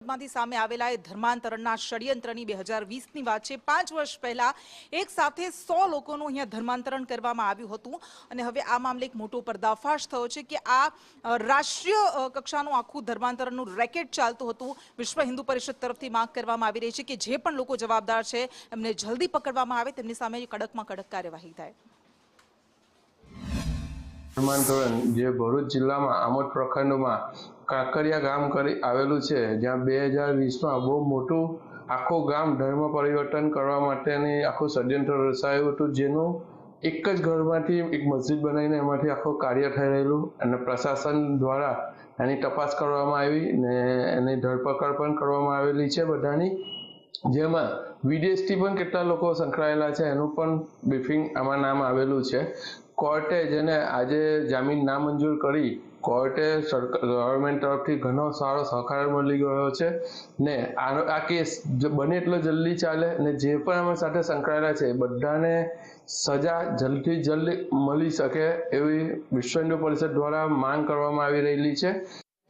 પરિષદમાંથી સામે આવેલા એ ધર્માંતરણના ષડયંત્રની 2020ની વાત છે। 5 વર્ષ પહેલા એક સાથે 100 લોકોનું અહીંયા ધર્માંતરણ કરવામાં આવ્યું હતું અને હવે આ મામલે એક મોટો પર્દાફાશ થયો છે કે આ રાષ્ટ્રીય કક્ષાનું આખું ધર્માંતરણનું રેકેટ ચાલતું હતું। વિશ્વ હિન્દુ પરિષદ તરફથી માંગ કરવામાં આવી રહી છે કે જે પણ લોકો જવાબદાર છે એમને જલ્દી પકડવામાં આવે, તેમની સામે કડકમાં કડક કાર્યવાહી થાય। ધર્માંતરણ જે ભરૂચ જિલ્લામાં આમોદ પ્રખંડમાં કાંકરિયા ગામ કરી આવેલું છે, જ્યાં 2020માં બહુ મોટું આખું ગામ ધર્મ પરિવર્તન કરવા માટેની આખું ષડયંત્ર રચાયું હતું, જેનું એક જ ઘરમાંથી એક મસ્જિદ બનાવીને એમાંથી આખું કાર્ય થઈ રહેલું અને પ્રશાસન દ્વારા એની તપાસ કરવામાં આવી ને એની ધરપકડ પણ કરવામાં આવેલી છે બધાની, જેમાં વિદેશથી પણ કેટલા લોકો સંકળાયેલા છે એનું પણ બ્રીફિંગ આમાં નામ આવેલું છે। કોર્ટે જેને આજે જામીન નામંજૂર કરી, કોર્ટે ગવર્મેન્ટ તરફથી ઘણો સારો સહકાર મળી ગયો છે ને આ કેસ બને એટલો જલ્દી ચાલે ને જે પણ આમાં સાથે સંકળાયેલા છે બધાને સજા જલ્દથી જલ્દ મળી શકે એવી વિશ્વ હિન્દુ પરિષદ દ્વારા માંગ કરવામાં આવી રહેલી છે।